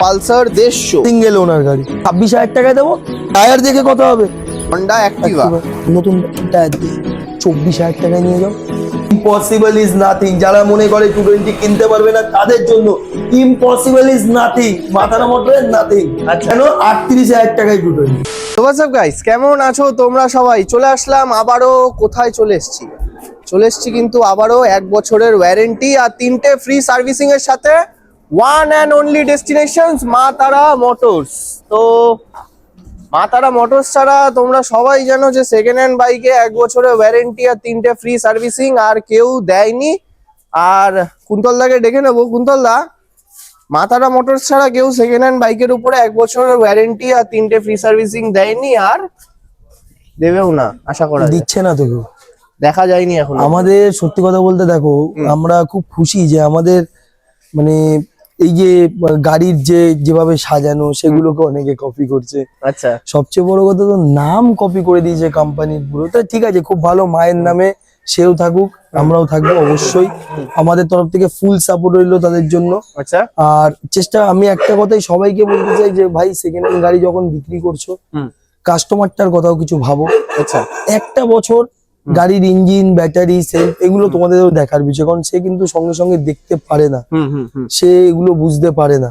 Pulsar 150 single ওনার গাড়ি 26,000 টাকায় দেবো। টায়ার দেখে কত হবে? হন্ডা অ্যাক্টিভা নতুন টায়ার দিয়ে 24,000 টাকায় নিয়ে যাও। Impossible is nothing. যারা মনে করে 220 কিনতে পারবে না তাদের জন্য ইম্পসিবল ইজ নাথিং। মাথার মোটরের নাথিং। আচ্ছা। কেন 38,000 টাকায় 220। তো হোয়াটস আপ গাইস, কেমন আছো তোমরা সবাই? চলে আসলাম আবারও। কোথায় চলে এসেছি কিন্তু আবারও 1 বছরের ওয়ারেন্টি আর 3টে ফ্রি সার্ভিসিং এর সাথে ওয়ান অ্যান্ড অনলি ডেস্টিনেশনস মা তারা মোটরস। তো মা তারা মোটরস ছাড়া তোমরা সবাই জানো যে সেকেন্ড হ্যান্ড বাইকে 1 বছরের ওয়ারেন্টি আর 3টে ফ্রি সার্ভিসিং আর কেউ দেয়নি। আর কুন্তলদাকে ডেকে নেবো। কুন্তলদা, মা তারা মোটরস ছাড়া কেউ সেকেন্ড হ্যান্ড বাইকের উপরে 1 বছরের ওয়ারেন্টি আর 3টে ফ্রি সার্ভিসিং দেয়নি, আর দেবেও না আশা করা যায়। দিচ্ছে না তো কেউ, দেখা যায়নি এখন। আমাদের সত্যি কথা বলতে দেখো, আমরা খুব খুশি যে আমাদের মানে এই যে গাড়ির যেভাবে সাজানো সেগুলোকে অনেকে কপি করছে। আচ্ছা, সবচেয়ে বড় কথা তো নাম কপি করে দিয়েছে কোম্পানির পুরো। তা ঠিক আছে, খুব ভালো, মায়ের নামে সেও থাকুক, আমরাও থাকবো অবশ্যই। আমাদের তরফ থেকে ফুল সাপোর্ট রইলো তাদের জন্য। আচ্ছা। আর চেষ্টা, আমি একটা কথাই সবাইকে বলতে চাই যে ভাই, সেকেন্ড হ্যান্ড গাড়ি যখন বিক্রি করছো কাস্টমারটার কথাও কিছু ভাবো। আচ্ছা, একটা বছর গাড়ির ইঞ্জিন, ব্যাটারি, সেলফ এগুলো তোমাদেরও দেখার বিষয়, কারণ সে কিন্তু সঙ্গে সঙ্গে দেখতে পারে না, সে এগুলো বুঝতে পারে না।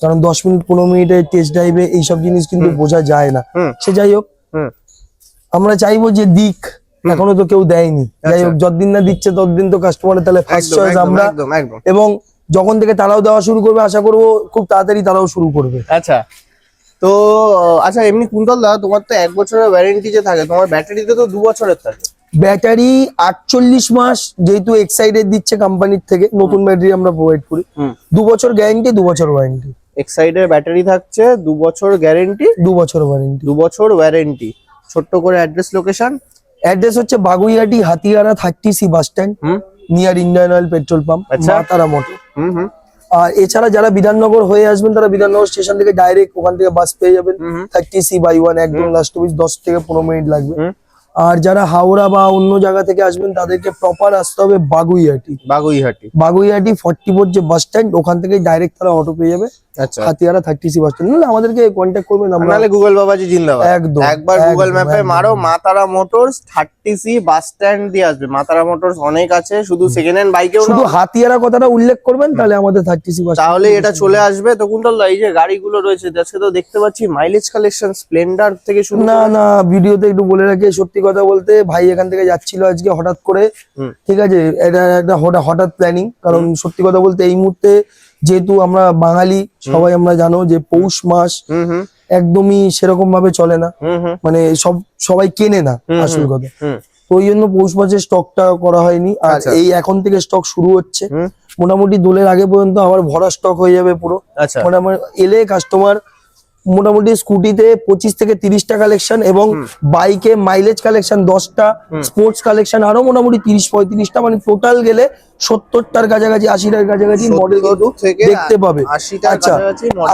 কারণ 10 মিনিট 15 মিনিটের টেস্ট ড্রাইভে এইসব জিনিস কিন্তু বোঝা যায় না। সে যাই হোক, আমরা চাইবো যে দিক, এখনো তো কেউ দেয়নি। যাই হোক, যতদিন না দিচ্ছে ততদিন তো কাস্টমারের তাহলে ফার্স্ট চয়েস আমরা। এবং যখন থেকে তারাও দেওয়া শুরু করবে, আশা করবো খুব তাড়াতাড়ি তারাও শুরু করবে। আচ্ছা। তো আচ্ছা, এমনি কুন্তলদা, তোমার তো 1 বছরের ওয়ারেন্টি যে থাকে, তোমার ব্যাটারিতে তো 2 বছরের থাকে। ব্যাটারি 48 মাস যেহেতু এক্সাইডেড দিচ্ছে কোম্পানির থেকে, নতুন ব্যাটারি আমরা প্রোভাইড করি। 2 বছর গ্যারান্টি, 2 বছর ওয়ারেন্টি। এক্সাইডের ব্যাটারি থাকছে, 2 বছর গ্যারান্টি, 2 বছর ওয়ারেন্টি। 2 বছর ওয়ারেন্টি। ছোট্ট করে অ্যাড্রেস, লোকেশন। অ্যাড্রেস হচ্ছে Baguiati Hatiara 30C bus stand, near Indian oil petrol pump, মা তারা মোটর। আর এছাড়া যারা বিধাননগর হয়ে আসবেন তারা বিধাননগর স্টেশন থেকে ডাইরেক্ট ওখান থেকে বাস পেয়ে যাবেন। 30C/1 একদম লাস্ট অফিস, 10 থেকে 15 মিনিট লাগবে। আর যারা হাওড়া বা অন্য জায়গা থেকে আসবেন তাদেরকে প্রপার আসতে হবে বাগুইহাটি। 44 যে বাস স্ট্যান্ড, ওখান থেকে ডাইরেক্ট তারা অটো পেয়ে যাবে। আচ্ছা, হাতিয়ারা 30C বাস স্ট্যান্ড। নাহলে আমাদেরকে কন্ট্যাক্ট করবেন, নাহলে গুগল বাবাজি জিন্দাবাদ। একদম, একবার গুগল ম্যাপে মারো মা তারা মোটরস, 30C বাস স্ট্যান্ড দিয়ে আসবে। মা তারা মোটরস অনেক আছে, শুধু সেকেন্ড হ্যান্ড বাইকেও শুধু হাতিয়ারা কথাটা উল্লেখ করবেন, তাহলে আমাদের 30C বাস তাহলে এটা চলে আসবে। তো কুন্তলদা, এই যে গাড়িগুলো রয়েছে আজকে তো দেখতে পাচ্ছি মাইলেজ কালেকশন স্প্লেন্ডার থেকে শুরু। না, ভিডিওতে একটু বলে রাখি, সত্যি কথা বলতে ভাই এখান থেকে যাচ্ছিল আজকে হঠাৎ করে। ঠিক আছে, এটা একটা হঠাৎ প্ল্যানিং। কারণ সত্যি কথা বলতে এই মুহূর্তে যেহেতু আমরা বাঙালি, সবাই আমরা জানো যে পৌষ মাস একদমই সেরকম ভাবে চলে না, মানে সবাই কেনে না আসল কথা। তো ওই জন্য পৌষ মাসের স্টকটা করা হয়নি। আর এই এখন থেকে স্টক শুরু হচ্ছে। মোটামুটি দোলের আগে পর্যন্ত আবার ভরা স্টক হয়ে যাবে পুরো। মোটামুটি এলে কাস্টমার মোটামুটি স্কুটিতে 25 থেকে 30টা কালেকশন, এবং বাইকে মাইলেজ কালেকশন 10টা, স্পোর্টস কালেকশন আরো মোটামুটি 30-35টা, মানে টোটাল গেলে 70টার কাছাকাছি, 80টার কাছাকাছি মডেল কিন্তু দেখতে পাবে। আচ্ছা,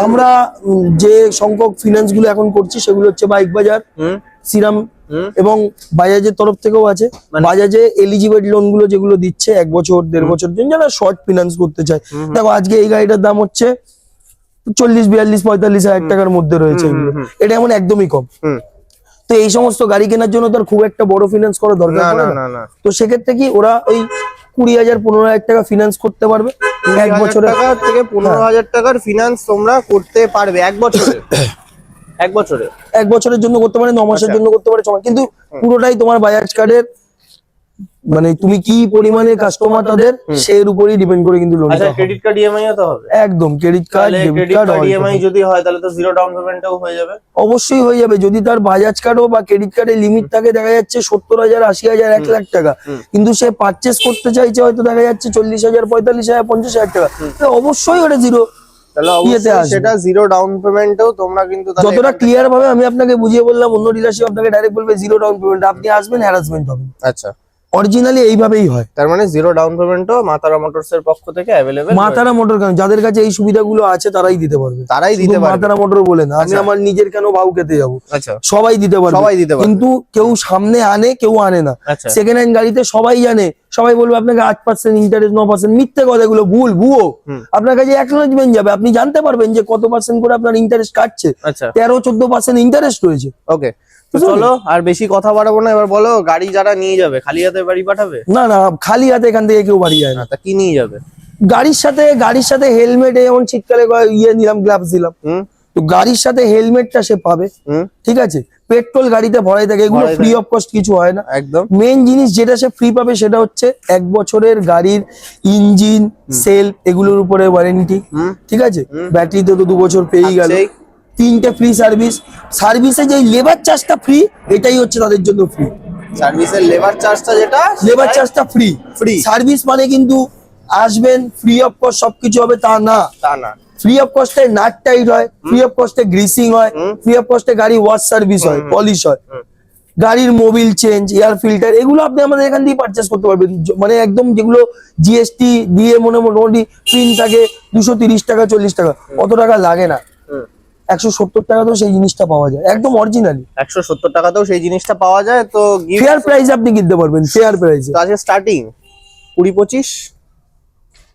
আমরা যে সংখ্যক ফিনান্স গুলো এখন করছি সেগুলো হচ্ছে বাইক বাজার, সিরাম এবং বাজাজের তরফ থেকেও আছে। বাজাজে এলিজিবল লোন গুলো যেগুলো দিচ্ছে 1 বছর 1.5 বছর জন্য, যারা শর্ট ফিনান্স করতে চায়। দেখো আজকে এই গাড়িটার দাম হচ্ছে 40-42-45 হাজার টাকার মধ্যে রয়েছে। এটা এমন একদমই কম। তো এই সমস্ত গাড়ি কেনার জন্য তার খুব একটা বড় ফিনান্স করা দরকার পড়ে না। তো সেক্ষেত্রে কি ওরা ওই 20,000-15,000 টাকা ফিনান্স করতে পারবে 1 বছরে। 20,000 থেকে 15,000 টাকার ফিনান্স তোমরা করতে পারবে 1 বছরে। 1 বছরের জন্য করতে পারে, 9 মাসের জন্য করতে পারে, কিন্তু পুরোটাই তোমার বাজাজ কার্ডের, মানে তুমি কি পরিমাণে কাস্টমার তাদের সেই উপরই ডিপেন্ড করে কিন্তু লোন। আচ্ছা, ক্রেডিট কার্ড ইএমআই ও তো হবে? একদম, credit card, debit card, EMI যদি হয় তাহলে তো জিরো ডাউন পেমেন্টও হয়ে যাবে। অবশ্যই হয়ে যাবে। যদি তার বাজাজ কার্ডও বা ক্রেডিট কার্ডের লিমিট থাকে দেখা যাচ্ছে 70,000, 80,000, 1 লাখ টাকা, কিন্তু সে পারচেস করতে চাইছে হয়তো দেখা যাচ্ছে 40,000, 45,000, 50,000 টাকা, অবশ্যই ওটা জিরো। সেটা জিরো ডাউন পেমেন্টও তোমরা কিন্তু যতটা ক্লিয়ার ভাবে আমি আপনাকে বুঝিয়ে বললাম, অন্য ডিলারশিপ আপনাকে ডাইরেক্ট বলবে জিরো ডাউন পেমেন্ট, আপনি আসবেন হ্যারাসমেন্ট হবে। আচ্ছা, অরিজিনালি এইভাবেই হয়। তার মানে জিরো ডাউন পেমেন্টও মা তারা মোটরস এর পক্ষ থেকে अवेलेबल। মা তারা মোটর কেন, যাদের কাছে এই সুবিধাগুলো আছে তারাই দিতে পারবে। মা তারা মোটর বলে না, আমি আমার নিজের কেন ভাউ খেতে যাবো। সবাই দিতে পারবে, কিন্তু কেউ সামনে আনে, কেউ আনে না। সেকেন্ড হ্যান্ড গাড়িতে সবাই জানে সবাই বলবে আপনাকে 8% ইন্টারেস্ট 9%, মিথ্যে কথা, এগুলো ভুয়ো। আপনার কাছে অ্যাকনোলেজমেন্ট যাবে, আপনি জানতে পারবেন যে কত পার্সেন্ট করে আপনার ইন্টারেস্ট কাটছে। আচ্ছা 13-14% ইন্টারেস্ট রয়েছে। ওকে, তো চলো আর বেশি কথা বাড়াবো না, এবার বলো গাড়ি যারা নিয়ে যাবে খালি হাতে বাড়ি পাঠাবে? না না, খালি হাতে এখান থেকে কেউ বাড়ি যায় না। তা কি নিয়ে যাবে? গাড়ির সাথে হেলমেট, যেমন শীতকালে নিলাম, গ্লাভস দিলাম, তো গাড়ির সাথে হেলমেটটা সে পাবে। ঠিক আছে, পেট্রোল গাড়িতে ভরাই থাকে, এগুলো ভরাই ফ্রি থাকে। অফ কস্ট কিছু হয় না। একদম মেন জিনিস যেটা সে ফ্রি পাবে সেটা হচ্ছে 1 বছরের গাড়ির ইঞ্জিন, সেলফ, এগুলোর উপরে ওয়ারেন্টি। ঠিক আছে, ব্যাটারিতে তো 2 বছর পেয়েই গেল। আছেই। 3টে ফ্রি সার্ভিসে যে লেবার চার্জটা ফ্রি, এটাই হচ্ছে তাদের জন্য ফ্রি। সার্ভিসের লেবার চার্জটা যেটা, লেবার চার্জটা ফ্রি। Free। সার্ভিস মানে কিন্তু আসবেন ফ্রি অফ কস্ট সবকিছু হবে তা না। তা না, ফ্রি অফ কস্টে নাট টাইট হয়, ফ্রি অফ কস্টে গ্রিসিং হয়, ফ্রি অফ কস্টে গাড়ি ওয়াশ সার্ভিস হয়, পলিশ হয়, গাড়ির মোবিল চেঞ্জ, এয়ার ফিল্টার, এগুলো আপনি আমাদের এখান থেকে পারচেস করতে পারবেন। মানে একদম যেগুলো জিএসটি দিয়ে মোটামুটি প্রিন্ট থাকে 230 টাকা 40 টাকা, অত টাকা লাগে না। 170 টাকাতেও সেই জিনিসটা পাওয়া যায়, একদম অরিজিনালি। 170 টাকাতেও সেই জিনিসটা পাওয়া যায়। তো ফেয়ার প্রাইসে আপনি কিনতে পারবেন, ফেয়ার প্রাইসে। আজকে স্টার্টিং 20-25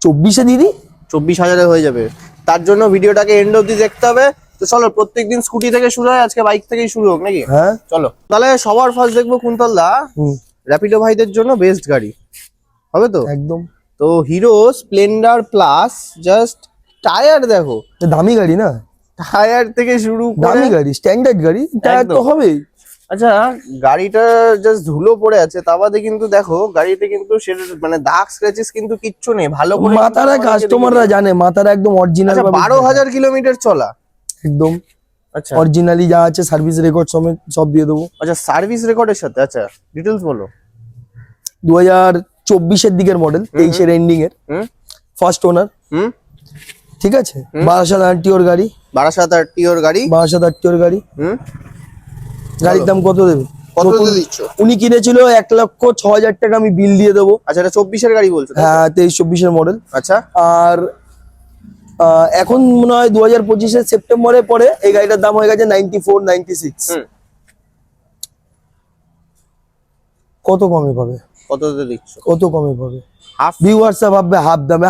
24-এ দিদি 24,000 হয়ে যাবে। তার জন্য ভিডিওটাকে এন্ড অবধি দেখতে হবে। তো চলো, প্রত্যেকদিন স্কুটি থেকে শুরু হয়, আজকে বাইক থেকেই শুরু হোক নাকি? হ্যাঁ চলো তাহলে সবার ফার্স্ট দেখবো কুন্তল দা, র্যাপিডো ভাইদের জন্য বেস্ট গাড়ি হবে তো একদম। তো hero Splendor plus, just tyre দেখো, দামি গাড়ি না, টায়ার থেকে শুরু করে দামি গাড়ি, স্ট্যান্ডার্ড গাড়ি, টায়ার তো একদম। হবেই। আচ্ছা, গাড়িটা জাস্ট ধুলো পড়ে আছে, তা বাদে কিন্তু দেখো গাড়িতে কিন্তু মানে দাগ স্ক্র্যাচেস কিন্তু কিচ্ছু নেই, ভালো করে মাথারা কিন্তু কাস্টমাররা জানে, মাথারা একদম অরিজিনাল। আচ্ছা 12,000 কিলোমিটার চলা, একদম আচ্ছা অরিজিনালি যা আছে, সার্ভিস রেকর্ড সমেত সব দিয়ে দেবো। আচ্ছা সার্ভিস রেকর্ডের সাথে, আচ্ছা ডিটেলস বলো। 2024-এর দিকের মডেল, 23-এর এন্ডিং এর, হুম ফার্স্ট ওনার। হুম ঠিক আছে, 1200 আরটিওর গাড়ি, 12,000 টিওর গাড়ি। 1200 আরটিওর গাড়ি। হুম গাড়ির দাম কত দেবে? কত দিয়ে দিচ্ছ? উনি কিনেছিল 1,06,000 টাকা, আমি বিল দিয়ে দেবো। আচ্ছা এটা 24-এর গাড়ি বলছো তাই তো? হ্যাঁ 23-24-এর মডেল। আচ্ছা আর এখন মনে হয় 2025-এর সেপ্টেম্বরের পরে এই গাড়িটার দাম হয়ে গেছে 94-96। হুম কত কমে পাবে? কত দিয়ে দিচ্ছ? কত কমে পাবে? হাফ। ভিউয়ার্সরা ভাববে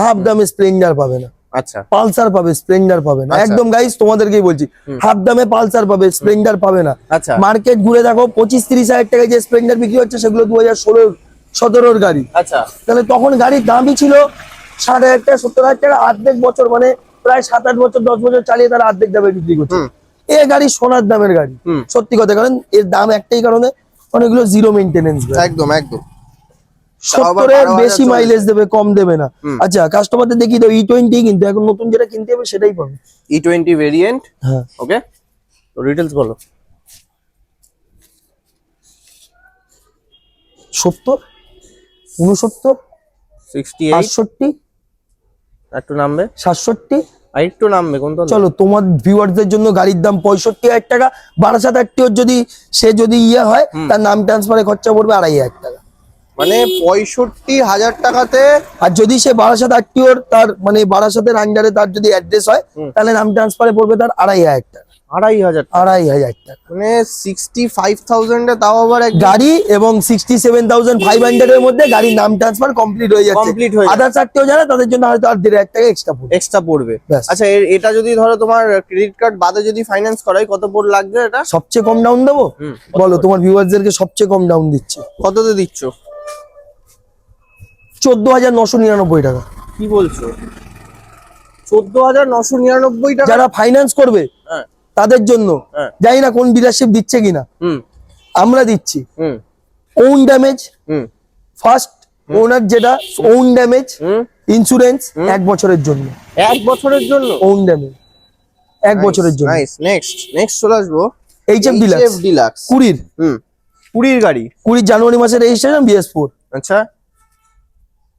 হাফ দামে স্প্লেন্ডার পাবে না, আচ্ছা পালসার পাবে, স্প্লেন্ডার পাবে না। আচ্ছা। একদম গাইস তোমাদেরকেই বলছি, হাফ দামে পালসার পাবে, স্প্লেন্ডার পাবে না। আচ্ছা মার্কেট ঘুরে দেখো, 25-30 হাজার টাকায় যে স্প্লেন্ডার বিক্রি হচ্ছে সেগুলো 2016-17-র গাড়ি। আচ্ছা তাহলে তখন গাড়ির দামই ছিল 60,000 টাকা 70,000 টাকা, অর্ধেক বছর মানে প্রায় 7-8 বছর 10 বছর চালিয়ে তারা অর্ধেক দামে বিক্রি করছে। এ গাড়ি সোনার দামের গাড়ি, হুম। সত্যি কথা। কারণ এর দাম একটাই কারণে, অনেকগুলো জিরো মেইনটেনেন্স, একদম একদম 70-এর 12,000 বেশি মাইলেজ দেবে, কম দেবে না। হুম। আচ্ছা কাস্টমারদের দেখি তো E20, কিন্তু এখন নতুন যেটা কিনতে হবে সেটাই পাবে। E20 ভেরিয়েন্ট, হ্যাঁ ওকে তো ডিটেলস বলো। 70, 69, 68 68, একটু নামবে, 67। আর একটু নামবে কোন তো? চলো তোমার ভিউয়ারদের জন্য গাড়ির দাম 65,000 টাকা। 12,000 আরটিওর যদি সে যদি ইয়ে হয়, তার নাম ট্রান্সফারে খরচা পড়বে 2,500 টাকা। মানে 65,000 টাকাতে। আর যদি সে 12,000 আরটিওর, তার মানে 12,000-এর আন্ডারে তার যদি অ্যাড্রেস হয়, তাহলে নাম ট্রান্সফারে পড়বে তার 2,500 টাকা। 2,500 টাকা, 2,500 টাকা মানে 65,000 এ তাও আবার এক গাড়ি, এবং 67,500 এর মধ্যে গাড়ির নাম ট্রান্সফার কমপ্লিট হয়ে যাচ্ছে। কমপ্লিট হয়ে আদার্স আরটিও যারা, তাদের জন্য হয়তো আর 1,500 টাকা এক্সট্রা পড়বে। এক্সট্রা পড়বে। ব্যাস। আচ্ছা এটা যদি ধরো তোমার ক্রেডিট কার্ড বাদে যদি ফাইন্যান্স করাই কত পড় লাগবে এটা? সবচেয়ে কম ডাউন দেবো? বলো, তোমার ভিউয়ারদেরকে সবচেয়ে কম ডাউন দিচ্ছে। কততে দিচ্ছ? 14,999 টাকা। কি বলছো? 14,999 টাকা? যারা ফাইন্যান্স করবে হ্যাঁ তাদের জন্য, হ্যাঁ। জানি না কোন ডিলারশিপ দিচ্ছে কিনা, হুম আমরা দিচ্ছি। Hmm own damage, hmm first owner যেটা ওন ড্যামেজ হুম ইন্স্যুরেন্স 1 বছরের জন্য। 1 বছরের জন্য? ওন ড্যামেজ 1 বছরের জন্য। নাইস। নেক্সট চলে আসবো HF ডিলাক্স 20 20 গাড়ি। 20 জানুয়ারি মাসের রেজিস্ট্রেশন, BS4। আচ্ছা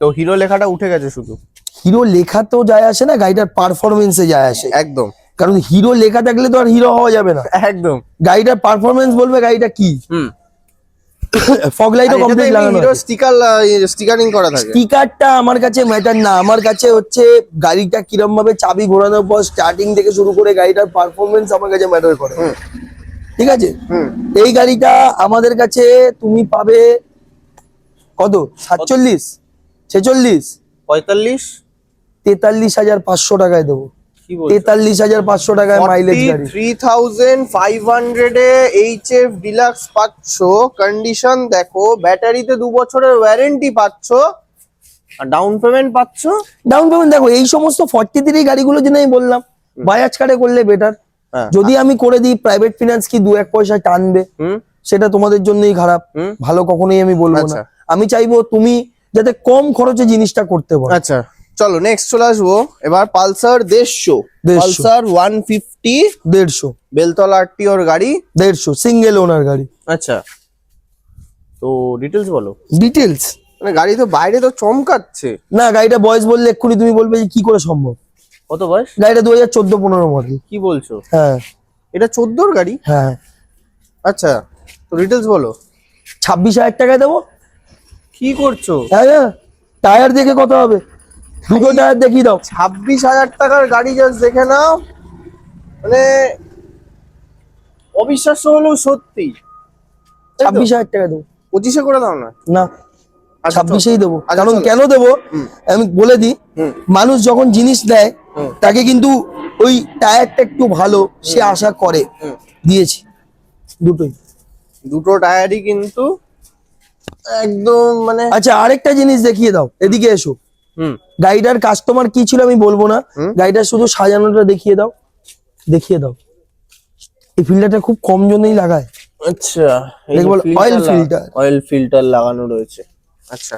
তো হিরো লেখাটা উঠে গেছে শুধু। হিরো লেখা তো যায় আসে না, গাড়িটার পারফরমেন্সে যায় আসে। একদম কারণ হিরো লেখা থাকলে তো আর হিরো হওয়া যাবে না। একদম। গাড়িটার পারফরমেন্স বলবে গাড়িটা কি। হুম ফগ লাইটও কমপ্লিট লাগানো হিরো আছে। স্টিকারিং করা থাকে। স্টিকারটা আমার কাছে ম্যাটার না, আমার কাছে হচ্ছে গাড়িটা কিরম ভাবে চাবি ঘোরানোর পর স্টার্টিং থেকে শুরু করে গাড়িটার পারফরমেন্স আমার কাছে ম্যাটার করে। ঠিক আছে, হুম এই গাড়িটা আমাদের কাছে তুমি পাবে কত 47 46 45 43,500 টাকায় দেবো। কি বলছো? 43,500 টাকায় মাইলেজ গাড়ি। 43,500 এ এইচএফ ডিলাক্স পাচ্ছ, কন্ডিশন দেখো, ব্যাটারিতে 2 বছরের ওয়ারেন্টি পাচ্ছ, আর ডাউন পেমেন্ট পাচ্ছ। ডাউন পেমেন্ট দেখো এই সমস্ত 43 গাড়িগুলো যেন আমি বললাম বাজাজ কার্ডে করলে বেটার। হ্যাঁ। যদি আমি করে দিই প্রাইভেট ফিনান্স কি 2-1 পয়সা টানবে, সেটা তোমাদের জন্যই খারাপ, ভালো কখনোই আমি বলবো না। আচ্ছা। আমি চাইবো তুমি যাতে কম খরচে জিনিসটা করতে পারো। আচ্ছা চলো নেক্সট চলে আসবো এবার পালসার 150, 150 পালসার 150 150 বেলতলা আরটিওর গাড়ি। 150 সিঙ্গেল ওনার গাড়ি। আচ্ছা তো ডিটেলস বলো। ডিটেলস মানে গাড়ি তো বাইরে তো চমকাচ্ছে। না, গাড়িটা বয়স বললে এক্ষুনি তুমি বলবে যে কি করে সম্ভব। কত বয়স? গাড়িটা 2014-15 মডেল। কি বলছো? হ্যাঁ এটা 14 গাড়ি? হ্যাঁ। আচ্ছা তো ডিটেলস বলো। 26,000 টাকায় দেবো। কি করছো? হ্যাঁ, টায়ার দেখে কত হবে, দুটো টায়ার দেখিয়ে দাও। 26,000 টাকার গাড়ি জাস্ট দেখে নাও, মানে অবিশ্বাস্য হলেও সত্যি। 26,000 টাকা দেবো। 25-এ করে দাও না। না, আচ্ছা, 26-এই দেবো। আচ্ছা, কারণ চলো। কেন দেবো আমি বলে দিই, হুম। মানুষ যখন জিনিস দেয় হুম। তাকে কিন্তু ওই টায়ারটা একটু ভালো সে আশা করে। দিয়েছি দুটোই। দুটো টায়ারই কিন্তু একদম মানে। আচ্ছা আরেকটা জিনিস দেখিয়ে দাও, এদিকে এসো। গাড়িটার কাস্টমার কি ছিল আমি বলবো না, গাড়িটার শুধু সাজানোটা দেখিয়ে দাও, দেখিয়ে দাও। এই ফিল্টারটা খুব কম জনেই লাগায়। আচ্ছা দেখবো অয়েল ফিল্টার, অয়েল ফিল্টার লাগানো রয়েছে। আচ্ছা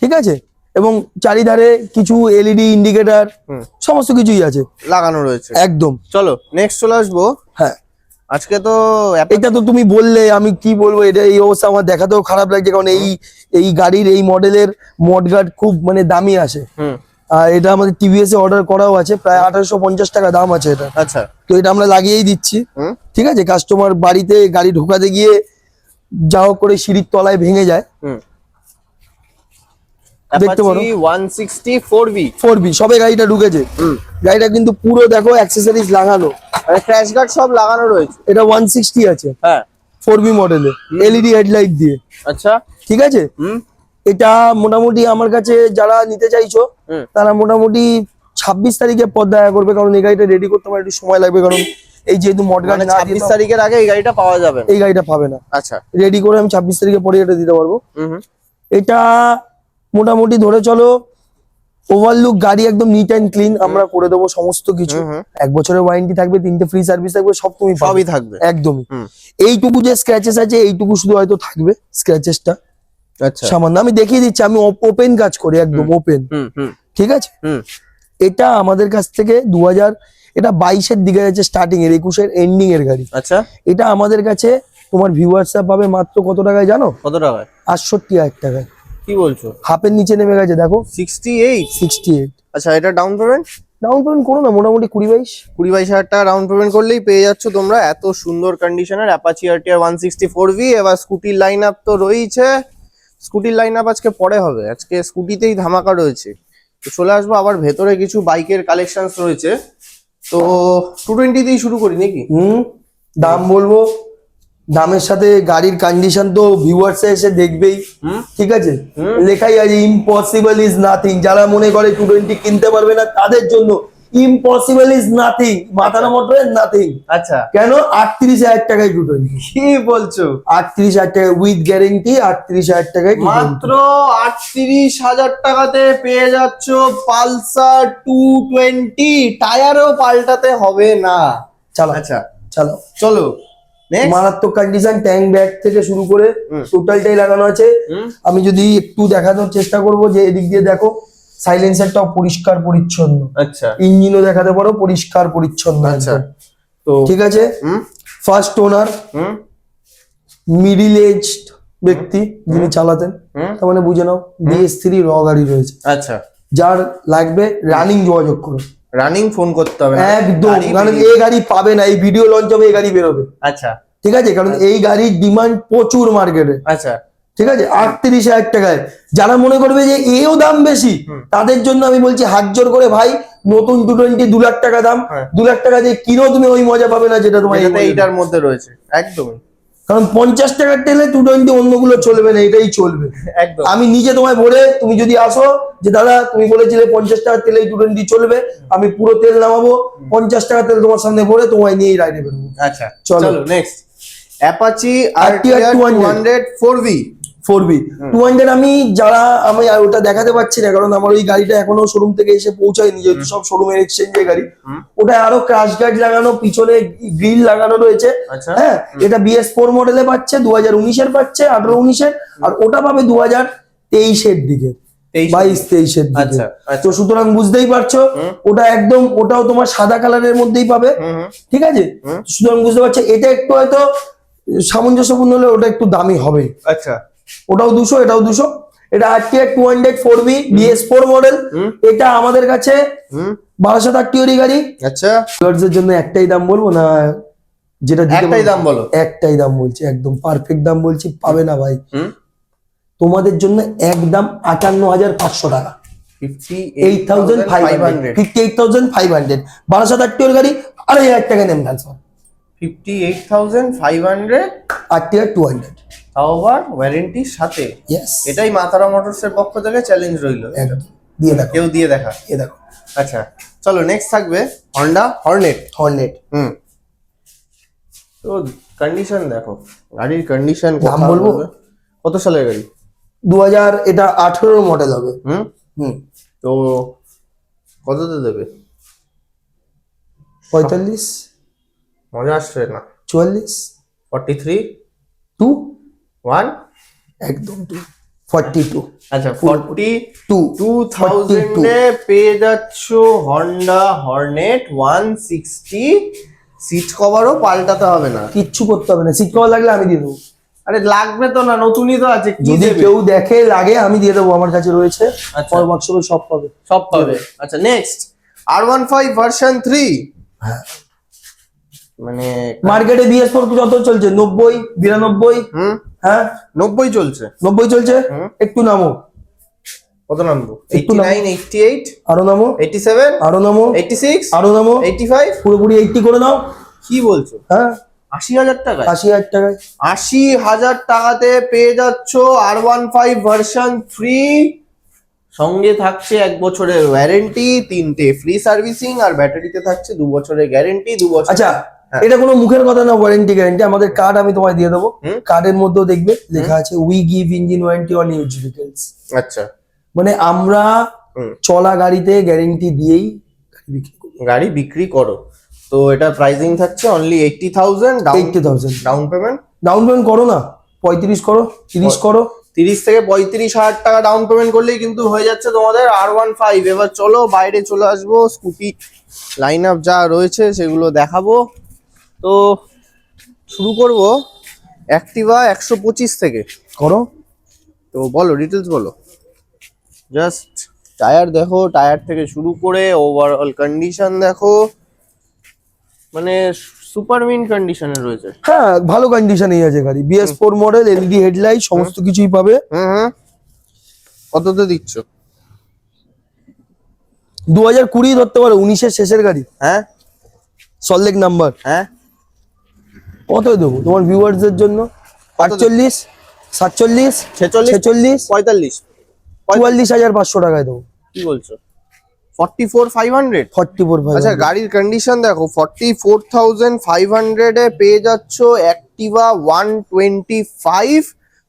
ঠিক আছে, এবং চারিধারে কিছু এলইডি ইন্ডিকেটর সমস্ত কিছুই আছে লাগানো রয়েছে একদম। চলো নেক্সট চলে আসবো। হ্যাঁ, আজকে তো এটা তো তুমি বললে আমি কি বলবো, এটা এই অবস্থা আমার দেখাতেও খারাপ লাগছে, কারণ এই গাড়ির এই মডেলের মডগার্ড খুব মানে দামি আসে। আর এটা আমাদের টিভিএস এ অর্ডার করাও আছে, প্রায় 1850 টাকা দাম আছে এটা। আচ্ছা তো এটা আমরা লাগিয়েই দিচ্ছি, ঠিক আছে। কাস্টমার বাড়িতে গাড়ি ঢোকাতে গিয়ে যা হোক করে সিঁড়ির তলায় ভেঙে যায়, দেখতে পারো। 160 4V 4B সবে গাড়িটা ঢুকেছে। গাড়িটা কিন্তু পুরো দেখো অ্যাক্সেসরিজ লাগানো, মানে ক্র্যাশ গার্ড সব লাগানো রয়েছে। এটা 160 আছে, হ্যাঁ 4B মডেলে এলইডি হেডলাইট দিয়ে। আচ্ছা ঠিক আছে, এটা মোটামুটি আমার কাছে যারা নিতে চাইছো তারা মোটামুটি 26 তারিখে পর দেখা করবে, কারণ এই গাড়িটা রেডি করতে আমার একটু সময় লাগবে, কারণ এই যেহেতু মডগার্ড মানে 26 তারিখের আগে এই গাড়িটা পাওয়া যাবে না। এই গাড়িটা পাবে না। আচ্ছা রেডি করে আমি 26 তারিখে পরে এটা দিতে পারবো। এটা মোটামুটি ধরে চলো ওভারলুক গাড়ি একদম নিট অ্যান্ড ক্লিন আমরা করে দেবো সমস্ত কিছু। 1 বছরের ওয়ারেন্টি থাকবে, 3টে ফ্রি সার্ভিস থাকবে, সব তুমি সবই থাকবে একদমই। এইটুকু যে স্ক্র্যাচেস আছে এইটুকু শুধু হয়তো থাকবে স্ক্র্যাচেসটা আচ্ছা সামান্য। আমি দেখিয়ে দিচ্ছি, আমি ওপেন কাজ করি একদম ওপেন, ঠিক আছে। এটা আমাদের কাছ থেকে 2000, এটা 22-এর দিকে যাচ্ছে স্টার্টিং এর, 21-এর এন্ডিং এর গাড়ি। আচ্ছা এটা আমাদের কাছে তোমার ভিউয়ার্সরা পাবে মাত্র কত টাকায় জানো? কত টাকায়? 68,000 টাকায়। কি বলছো? হাফের নিচে নেমে গেছে দেখো, 68। আচ্ছা এটা ডাউন পেমেন্ট? ডাউন পেমেন্ট করো না, মোটামুটি 20-22 হাজার টাকা ডাউন পেমেন্ট করলেই পেয়ে যাচ্ছ তোমরা এত সুন্দর কন্ডিশনের অ্যাপাচি আরটিআর 160 4V। এবার স্কুটির লাইন আপ তো রয়েছে, স্কুটির লাইন আপ আজকে পরে হবে, আজকে স্কুটিতেই ধামাকা রয়েছে। তো চলে আসবো আবার ভেতরে কিছু বাইকের কালেকশন রয়েছে। তো 220 দিয়েই শুরু করি নাকি? দাম বলবো, দামের সাথে গাড়ির কন্ডিশন তো ভিউয়ার্স এসে দেখবেই, ঠিক আছে। লেখাই আছে ইম্পসিবল ইজ নাথিং, যারা মনে করে 220 কিনতে পারবে না তাদের জন্য ইম্পসিবল ইজ নাথিং, মাথার মধ্যে নাথিং। আচ্ছা কেন? 38,000 টাকায় 220। কি বলছো? 38,000 টাকা উইথ গ্যারেন্টি, 38,000 টাকায় মাত্র 38,000 টাকাতে পেয়ে যাচ্ছ পালসার 220, টায়ারও পাল্টাতে হবে না। চালো আচ্ছা চালো চলো মারাত্মক কন্ডিশন, ট্যাঙ্ক ব্যাগ থেকে শুরু করে টোটালটাই লাগানো আছে। আমি যদি একটু দেখানোর চেষ্টা করব যে এদিক দিয়ে দেখো, সাইলেন্সারটাও পরিষ্কার পরিচ্ছন্ন। আচ্ছা ইঞ্জিনও দেখাতে পারো পরিষ্কার পরিচ্ছন্ন। আচ্ছা তো ঠিক আছে, ফার্স্ট ওনার, মিডিল এজ ব্যক্তি যিনি চালাতেন, তার মানে বুঝে নাও BS3 র গাড়ি রয়েছে। আচ্ছা যার লাগবে রানিং যোগাযোগ করো, রানিং ফোন করতে হবে একদম, কারণ এই গাড়ি পাবে না, এই ভিডিও লঞ্চ হবে এই গাড়ি বেরোবে। আচ্ছা ঠিক আছে, কারণ এই গাড়ির ডিমান্ড প্রচুর মার্কেটে। আচ্ছা ঠিক আছে, 38,000 টাকায়। যারা মনে করবে যে এও দাম বেশি, তাদের জন্য আমি বলছি হাত জোর করে ভাই, নতুন 220 2 লাখ টাকা দাম, 2 লাখ টাকা দিয়ে কিনো তুমি ওই মজা পাবে না যেটা তোমার এইটার মধ্যে রয়েছে একদমই। কারণ 50 টাকার তেলে 220 অন্যগুলো চলবে না, এটাই চলবে। একদম। আমি নিজে তোমায় বলে, তুমি যদি আসো যে দাদা তুমি বলেছিলে 50 টাকার তেলে 220 চলবে, আমি পুরো তেল নামাবো, 50 টাকার তেল তোমার সামনে ভরে তোমায় নিয়েই রাইডে বেরোবো। আচ্ছা চলো। চলো next Apache RTR RTR 200 4V 4B 200 আমি আর ওটা দেখাতে পাচ্ছি না, কারণ আমার ওই গাড়িটা এখনো শোরুম থেকে এসে পৌঁছায়নি, যেহেতু সব শোরুমের এক্সচেঞ্জের গাড়ি। ওটা আরো ক্র্যাশ গার্ড লাগানো, পিছনে গ্রিল লাগানো রয়েছে। আচ্ছা। হ্যাঁ, এটা BS4 মডেলে পাচ্ছে, 2019-এর পাচ্ছে, 18-19-এর, আর ওটা পাবে 2023-এর দিকে, 22-23-এর দিকে। আচ্ছা, আচ্ছা। তো সুতরাং বুঝতেই পারছো, ওটা একদম, ওটাও তোমার সাদা কালারের মধ্যেই পাবে। ঠিক আছে, সুতরাং বুঝতে পারছো এটা একটু হয়তো সামঞ্জস্যপূর্ণ হলে ওটা একটু দামি হবে। আচ্ছা। ওটাও 200, এটাও 200। এটা RTR 200 4B BS4 মডেল। এটা আমাদের কাছে 1280 গাড়ি। আচ্ছা, ভিউয়ার্সদের জন্য একটাই দাম বলবো না, যেটা দিতে একটাই দাম বলো। একটাই দাম বলছি, একদম পারফেক্ট দাম বলছি, পাবে না ভাই। তোমাদের জন্য একদম 58,500 টাকা, 58,500, 58,500, 1280 গাড়ি, 2,500 টাকা নেন ট্রান্সফার। 58,500 RTR 200, তাও আবার ওয়ারেন্টির সাথে। ইয়েস, এটাই মাতারা মোটরসের পক্ষ থেকে চ্যালেঞ্জ রইলো। একদম দিয়ে দেখো, কেউ দিয়ে দেখা। এ দেখো আচ্ছা চলো নেক্সট থাকবে হন্ডা হর্নেট। তো কন্ডিশন দেখো, গাড়ির কন্ডিশন দাম বলবো? কত সালের গাড়ি? 2000, এটা 18 মডেল হবে। তো কততে দেবে? 45, মজা আসছে না? 44, 43 2, 1 একদম 2, 42। আচ্ছা 42,000 এ পেয়ে যাচ্ছ হন্ডা হর্নেট 160। সিট কভারও পাল্টাতে হবে না, কিচ্ছু করতে হবে না, সিট কভার লাগলে আমি দিয়ে দেবো। আরে লাগবে তো না, নতুনই তো আছে। কি যদি দেবে? কেউ দেখে লাগে আমি দিয়ে দেবো, আমার কাছে রয়েছে, আচ্ছা। আর বাক্সে সব পাবে, সব পাবে। আচ্ছা নেক্সট R15 ভার্সন 3। হ্যাঁ, মানে মার্কেটে BS4 যত চলছে 90, 92, হ্যাঁ 90 চলছে। 90 চলছে, একটু নামো, কত নামবো? একটু নামো। 89, 88, আরো নামো, 87, আরো নামো, 86, আরো নামো, 85। পুরোপুরি 80 করে নাও। কি বলছো? হ্যাঁ, 80,000 টাকায়? 80,000 টাকায় 80,000 টাকাতে পেয়ে যাচ্ছ R15 ভার্সন 3। সঙ্গে থাকছে 1 বছরের ওয়ারেন্টি, 3টে ফ্রি সার্ভিসিং, আর ব্যাটারিতে থাকছে 2 বছরের গ্যারেন্টি। 2 বছর। আচ্ছা, এটা কোনো মুখের কথা না, ওয়ারেন্টি গ্যারেন্টি, আমাদের কার্ড আমি তোমায় দিয়ে দেবো। কার্ডের মধ্যেও দেখবে লেখা আছে we give engine warranty on use vehicles. আচ্ছা, মানে আমরা চলা গাড়িতে গ্যারেন্টি দিয়েই গাড়ি বিক্রি করো। তো এটা প্রাইসিং থাকছে only 80,000। 80,000 down payment. Down payment করো না, 35 করো, 30 করো। 30 থেকে 35,000 টাকা ডাউন পেমেন্ট করলেই কিন্তু হয়ে যাচ্ছে তোমাদের R15। এবার চলো বাইরে চলে আসবো, স্কুটি লাইন আপ যা রয়েছে সেগুলো দেখাবো। তো শুরু করব অ্যাক্টিভা 125 থেকে। করো। তো বলো, ডিটেলস বলো। জাস্ট টায়ার দেখো, টায়ার থেকে শুরু করে ওভারঅল কন্ডিশন দেখো, মানে সুপার মিন কন্ডিশনে রয়েছে। হ্যাঁ, ভালো কন্ডিশনেই আছে গাড়ি। BS4 মডেল, LED হেডলাইট, সমস্ত কিছুই পাবে। কততে দিচ্ছ? 2020 ধরতে পারো, 19-এর শেষের গাড়ি। হ্যাঁ, সল্টলেক নাম্বার। হ্যাঁ, কত দেবো তোমার ভিউয়ার্সদের জন্য? 48, 47, 46, 45, 44,500 টাকায় দেবো। কি বলছো? 44,500? 44,500। আচ্ছা, গাড়ির কন্ডিশন দেখো, 44,500 এ পেয়ে যাচ্ছ অ্যাক্টিভা 125,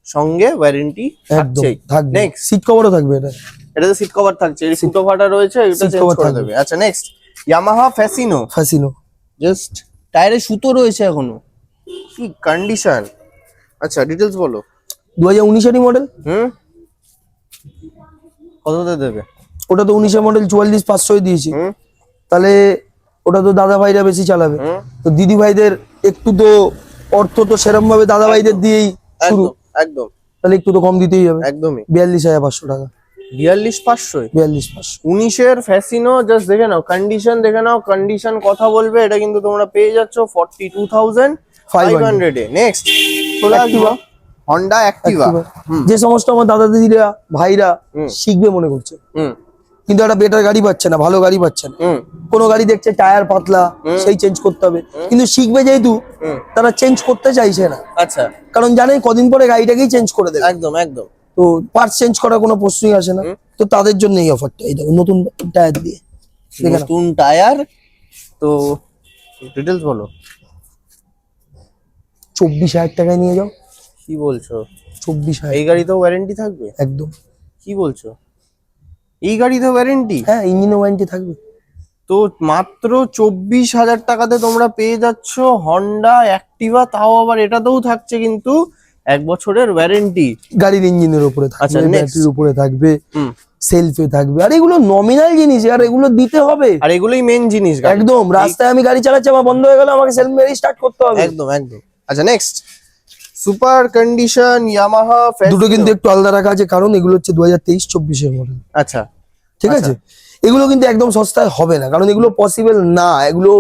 সঙ্গে ওয়ারেন্টি একদম থাকছে। থাকবে, নেক্সট সিট কভারও থাকবে। এটাতে সিট কভার থাকছে, এর ফুটো ফাটা রয়েছে, এটা Seat চেঞ্জ cover করে থাকবে। দেবে। আচ্ছা নেক্সট ইয়ামাহা ফ্যাসিনো। জাস্ট টায়ারে সুতো রয়েছে এখনো, কি কন্ডিশন। আচ্ছা ডিটেলস বলো। 2019-এরই মডেল। কততে দেবে? ওটা তো 19-এর মডেল, 44,500 দিয়েছি। তাহলে ওটা তো দাদা ভাইরা বেশি চালাবে, তো দিদি ভাইদের একটু তো অর্থ তো সেরকম ভাবে দাদা ভাইদের দিয়েই শুরু, একদম। তাহলে একটু তো কম দিতেই হবে। একদমই। 42,500 টাকা। 42,500? 42,500। 19-এর ফ্যাসিনো, জাস্ট দেখে নাও কন্ডিশন, দেখে নাও কন্ডিশন কথা বলবে। এটা কিন্তু তোমরা পেয়ে যাচ্ছ 42,500 এ। নেক্সট চলে আসবো হন্ডা অ্যাক্টিভা। যে সমস্ত আমার দাদা দিদিরা ভাইরা শিখবে মনে করছে, কিন্তু একটা বেটার গাড়ি পাচ্ছে না, ভালো গাড়ি পাচ্ছে না। হুম কোনো গাড়ি দেখছে টায়ার পাতলা, সেই চেঞ্জ করতে হবে, কিন্তু শিখবে যেহেতু তারা চেঞ্জ করতে চাইছে না, আচ্ছা কারণ জানে কদিন পরে গাড়িটাকেই চেঞ্জ করে দেবে, একদম একদম। তো পার্টস চেঞ্জ করার কোনো প্রশ্নই আসে না। তো তাদের জন্য এই অফারটা, এই দেখো নতুন টায়ার দিয়ে, দেখে নাও। নতুন টায়ার, তো ডিটেলস বলো। 24,000 টাকায় নিয়ে যাও। কি বলছো? 24,000 এই গাড়িতেও ওয়ারেন্টি থাকবে? একদম। কি বলছো, এই গাড়িতেও ওয়ারেন্টি? হ্যাঁ, ইঞ্জিনের ওয়ারেন্টি থাকবে। তো মাত্র 24,000 টাকাতে তোমরা পেয়ে যাচ্ছ হন্ডা অ্যাক্টিভা, তাও আবার এটাতেও থাকছে কিন্তু 1 বছরের ওয়ারেন্টি। গাড়ির ইঞ্জিনের উপরে আচ্ছা, থাকবে, next। ব্যাটারির উপরে থাকবে, হুম। সেলফে থাকবে, আর এগুলো নমিনাল জিনিস, আর এগুলো দিতে হবে। আর এগুলোই মেন জিনিস গাড়ির। একদম, রাস্তায় আমি গাড়ি চালাচ্ছি, আমার বন্ধ হয়ে গেল, আমাকে সেলফ মেরে স্টার্ট করতে হবে। একদম একদম। আচ্ছা নেক্সট, সুপার কন্ডিশন ইয়ামাহা দুটো কিন্তু একটু আলাদা রাখা আছে, কারণ এগুলো হচ্ছে 2023-24 মডেল। আচ্ছা ঠিক আছে, এগুলো কিন্তু একদম সস্তায় হবে না, কারণ এগুলো পসিবল না, এগুলো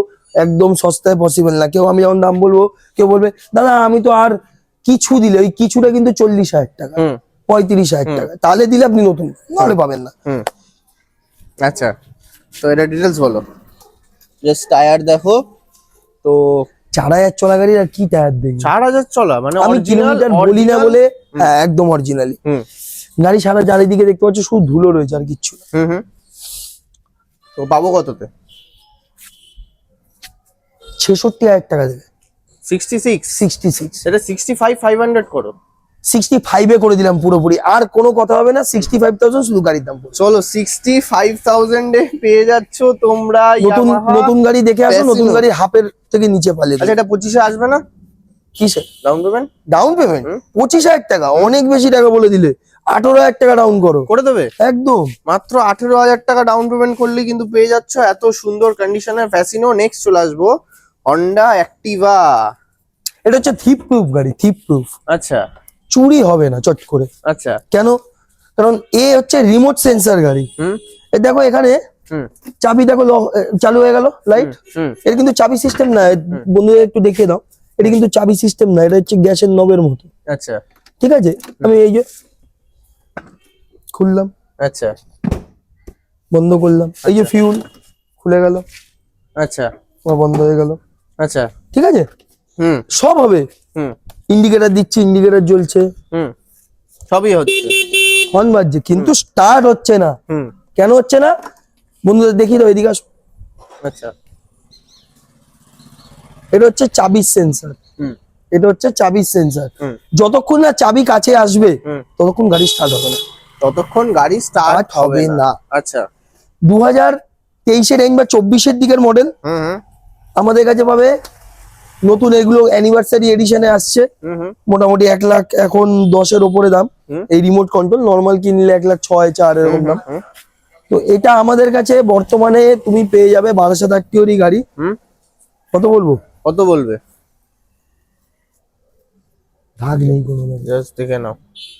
একদম সস্তায় পসিবল না। কেউ আমি যেমন দাম বলবো, কেউ বলবে দাদা আমি তো আর কিছু দিলে, ওই কিছুটা কিন্তু 40,000 টাকা, হুম 35,000 টাকা, তাহলে দিলে আপনি নতুন, নাহলে পাবেন না। হুম। আচ্ছা, তো এটা ডিটেলস বলো। জাস্ট টায়ার দেখো তো, 4,000 চলা গাড়ি আর কি টায়ার দেখবে? 4,000 চলা মানে আমি original- কিলোমিটার বলি না original- বলে, হ্যাঁ একদম অরিজিনালি। হুম গাড়ি সারা চারিদিকে দেখতে পাচ্ছ শুধু ধুলো রয়েছে, আর কিচ্ছু না। হুম হুম। তো পাবো কততে? 66,000 টাকা দেবে। 66? 66, এটা 65,500 করো। 65 এ করে দিলাম পুরোপুরি, আর কোনো কথা হবে না। 65,000 শুধু গাড়ির দাম পড়ছে। চলো 65,000 এ পেয়ে যাচ্ছ তোমরা নতুন ইয়ামাহা। নতুন গাড়ি দেখে আসো, নতুন Facino। গাড়ির হাফের থেকে নিচে পালিয়ে আচ্ছা, এটা 25-এ আসবে না? কিসে ডাউন পেমেন্ট ডাউন পেমেন্ট? হুম। 25,000 টাকা অনেক বেশি টাকা বলে দিলে। 18,000 টাকা ডাউন করো, করে দেবে? একদম। মাত্র 18,000 টাকা ডাউন পেমেন্ট করলে কিন্তু পেয়ে যাচ্ছ এত সুন্দর কন্ডিশনের ফ্যাসিনো। নেক্সট চলে আসবো হন্ডা অ্যাক্টিভা। এটা হচ্ছে থিপ প্রুফ গাড়ি, থিপ প্রুফ, আচ্ছা চুরি হবে না চট করে। আচ্ছা। কেন? কারণ এ হচ্ছে রিমোট সেন্সার গাড়ি। হুম এ দেখো এখানে হুম চাবি দেখো, চালু হয়ে গেল লাইট। হুম এটা কিন্তু চাবি সিস্টেম না, বন্ধুদের একটু দেখিয়ে দাও, এটা কিন্তু চাবি সিস্টেম না, এটা হচ্ছে গ্যাসের নবের মতো। আচ্ছা ঠিক আছে, আমি এই যে খুললাম, আচ্ছা বন্ধ করলাম, এই যে ফিউল খুলে গেল, আচ্ছা আমার বন্ধ হয়ে গেল। আচ্ছা। ঠিক আছে, হুম সব হবে। হুম ইন্ডিকেটর দিচ্ছি, ইন্ডিকেটর জ্বলছে, হুম, সবই হচ্ছে। হর্ন বাজছে, কিন্তু স্টার্ট হচ্ছে না। হুম কেন হচ্ছে না বন্ধুদের দেখিয়ে দাও, এদিকে আসো। আচ্ছা। এটা হচ্ছে চাবির সেন্সার, হুম এটা হচ্ছে চাবির সেন্সার। হুম যতক্ষণ না চাবি কাছে আসবে হুম, ততক্ষণ গাড়ি স্টার্ট হবে না। ততক্ষণ গাড়ি স্টার্ট Start হবে হবে না। না। আচ্ছা। 2023-এর রেঞ্জ বা 24-এর দিকের মডেল হুম হুম আমাদের কাছে পাবে। নতুন এগুলো অ্যানিভার্সারি এডিশনে আসছে, হুম হুম মোটামুটি 1 লাখ এখন 10-এর উপরে দাম। হুম। এই রিমোট কন্ট্রোল নর্মাল কিনলে 1,06,4 এরকম দাম। হুম তো এটা আমাদের কাছে বর্তমানে তুমি পেয়ে যাবে 12,80 গাড়ি। হুম। কত বলবো? কত বলবে? ভাগ নেই কোনো না। জাস্ট দেখে নাও,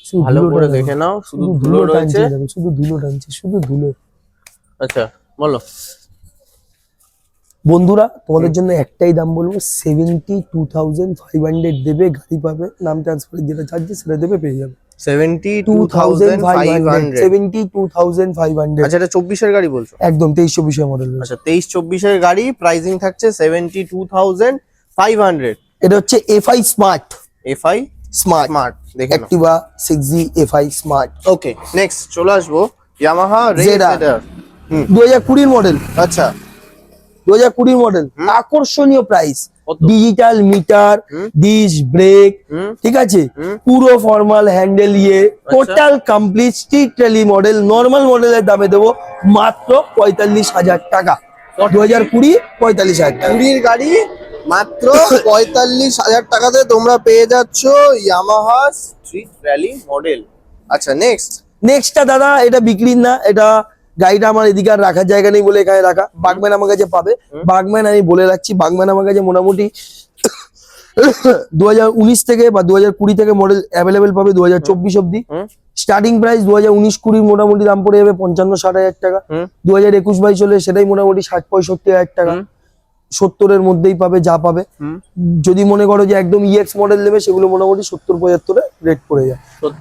শুধু ভালো ধুলোটা করে দেখো, দেখে নাও, শুধু শুধু ধুলো রয়েছে। টানছে দেখো, শুধু ধুলো টানছে, শুধু ধুলো। আচ্ছা বলো। বন্ধুরা তোমাদের জন্য একটাই দাম বলবো, 72,500 দেবে, গাড়ি পাবে, নাম ট্রান্সফার যেটা চার্জেস সেটা দেবে, পেয়ে যাবে 72,500। 72,500। আচ্ছা, এটা 24-এর গাড়ি বলছো? একদম 23-24 মডেল। আচ্ছা, 23-24-এর গাড়ি, প্রাইসিং থাকছে 72,500। এটা হচ্ছে FI smart, FI smart smart, দেখে নাও। Activa 6G FI smart. Okay, next চলে আসবো ইয়ামাহা Zeta। রেজার। 2020 মডেল, আচ্ছা 2020 মডেল, আকর্ষণীয় প্রাইস, কত? ডিজিটাল মিটার, ডিস ব্রেক, হুম ঠিক আছে, হুম। পুরো formal handle, total complete street rally model. Normal মডেলের দামে দেবো মাত্র 45,000 টাকা। 2020 45,000 টাকা। 20-এর গাড়ি মাত্র 45,000 টাকাতে তোমরা পেয়ে যাচ্ছ ইয়ামাহা স্ট্রিট র্যালি মডেল। আচ্ছা নেক্সট। নেক্সটটা দাদা এটা বিক্রির না, এটা গাড়িটা আমার এদিকে আর রাখার জায়গা নেই বলে এখানে রাখা। বাগম্যান আমার কাছে পাবে, বাগম্যান আমি বলে রাখছি, বাগম্যান আমার কাছে মোটামুটি 2019 থেকে বা 2020 থেকে মডেল অ্যাভেলেবেল পাবে 2024 অব্দি। স্টার্টিং প্রাইস 2019-20 মোটামুটি দাম পড়ে যাবে 55-60 হাজার টাকা। 2021-22 হলে সেটাই মোটামুটি 60-65 হাজার টাকা। 70-এর মধ্যেই পাবে, যা পাবে। যদি মনে করো যে একদম ইএক্স মডেল নেবে, সেগুলো মোটামুটি 70-75-এ রেট পড়ে যায়।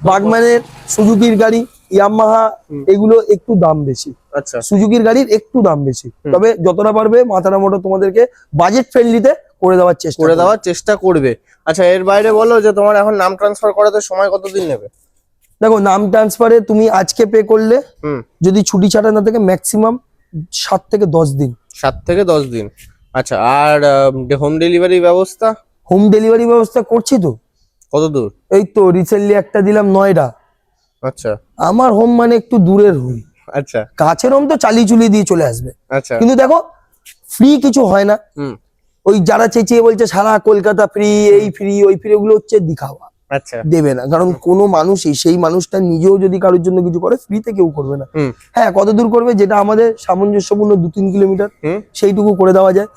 বাগম্যানের, সুজুকির গাড়ি, ইয়ামাহা, এগুলো একটু দাম বেশি। আচ্ছা, সুজুকির গাড়ির একটু দাম বেশি, তবে যতটা পারবে মাথাটা মোটা তোমাদেরকে বাজেট ফ্রেন্ডলিতে করে দেওয়ার চেষ্টা করবে। আচ্ছা, এর বাইরে বলো যে তোমার এখন নাম ট্রান্সফার করাতে সময় কতদিন নেবে? দেখো, নাম ট্রান্সফারে তুমি আজকে পে করলে, যদি ছুটি ছাটা না থাকে, ম্যাক্সিমাম 7 থেকে 10 দিন। 7 থেকে 10 দিন। আচ্ছা, আর হোম ডেলিভারি ব্যবস্থা? হোম ডেলিভারি ব্যবস্থা করছি তো। কত দূর? এই তো রিসেন্টলি একটা দিলাম নয়ডা। আচ্ছা, আমার হোম মানে একটু দূরের হোম। আচ্ছা, কাছের হোম তো চালিয়ে চুলিয়ে দিয়ে চলে আসবে। আচ্ছা, কিন্তু দেখো, ফ্রি কিছু হয় না। ওই যারা চেঁচিয়ে বলছে সারা কলকাতা ফ্রি, এই ফ্রি ওই ফ্রি, ওগুলো হচ্ছে দিখাওয়া। আচ্ছা, দেবে না, কারণ কোনো মানুষই, সেই মানুষটা নিজেও যদি কারোর জন্য কিছু করে, ফ্রিতে কেউ করবে না। হ্যাঁ, কত দূর করবে, যেটা আমাদের সামঞ্জস্যপূর্ণ 2-3 কিলোমিটার, সেইটুকু করে দেওয়া যায়।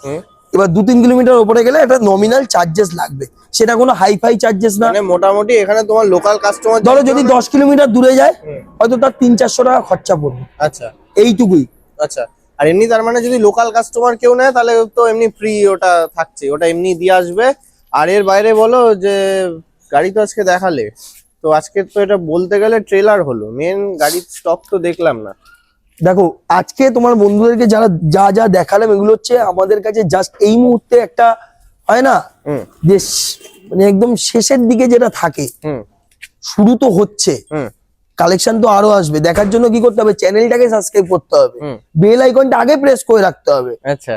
এবার 2-3 কিলোমিটার উপরে গেলে একটা নমিনাল চার্জেস লাগবে, সেটা কোনো হাইফাই চার্জেস না। মানে মোটামুটি এখানে তোমার লোকাল কাস্টমার ধরো যদি 10 কিলোমিটার দূরে যায়, হয়তো তার 300-400 টাকা খরচা পড়বে। আচ্ছা, এইটুকুই। আচ্ছা, আর এমনি তার মানে যদি লোকাল কাস্টমার কেউ নেয়, তাহলে তো এমনি ফ্রি ওটা থাকছে, ওটা এমনি দিয়ে আসবে। আর এর বাইরে বলো যে গাড়ি তো আজকে দেখালে, তো আজকে তো এটা বলতে গেলে ট্রেলার হলো, মেন গাড়ির স্টক তো দেখলাম না। দেখো, আজকে তোমার বন্ধুদেরকে যারা যা যা দেখালাম, এগুলো হচ্ছে আমাদের কাছে জাস্ট এই মুহূর্তে একটা হয় না যে মানে একদম শেষের দিকে যেটা থাকে, শুরু তো হচ্ছে, কালেকশন তো আরো আসবে। দেখার জন্য কি করতে হবে, চ্যানেলটাকে সাবস্ক্রাইব করতে হবে, বেল আইকনটা আগে প্রেস করে রাখতে হবে। আচ্ছা,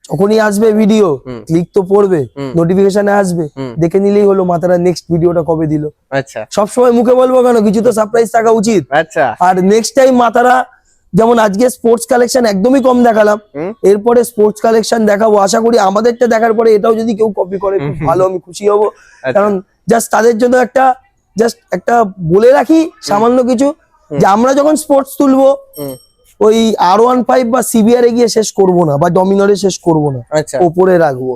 যখনই আসবে ভিডিও, ক্লিক তো পড়বে, নোটিফিকেশনে আসবে, দেখে নিলেই হলো মাথারা নেক্সট ভিডিওটা কবে দিল। আচ্ছা, সবসময় মুখে বলবো কেন, কিছু তো সারপ্রাইজ থাকা উচিত। আচ্ছা, আর নেক্সট টাইম মাথারা, যেমন আজকে স্পোর্টস কালেকশন একদমই কম দেখালাম, এরপরে স্পোর্টস কালেকশন দেখাবো। আশা করি আমাদেরটা দেখার পরে এটাও যদি কেউ কপি করে, খুব ভালো, আমি খুশি হব। কারণ জাস্ট তাদের জন্য একটা বলে রাখি সামান্য কিছু, যে আমরা যখন স্পোর্টস তুলবো, ওই R15 বা সিবিআর এ গিয়ে শেষ করব না, বা ডমিনরে শেষ করব না, ওপরে রাখবো,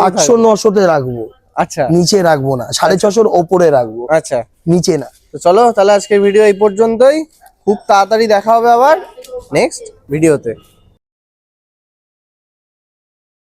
800-900-তে রাখবো। আচ্ছা, নিচে রাখবো না, 650-র ওপরে রাখবো। আচ্ছা, নিচে না। তো চলো তাহলে আজকের ভিডিও এই পর্যন্তই, খুব তাড়াতাড়ি দেখা হবে আবার নেক্সট ভিডিওতে।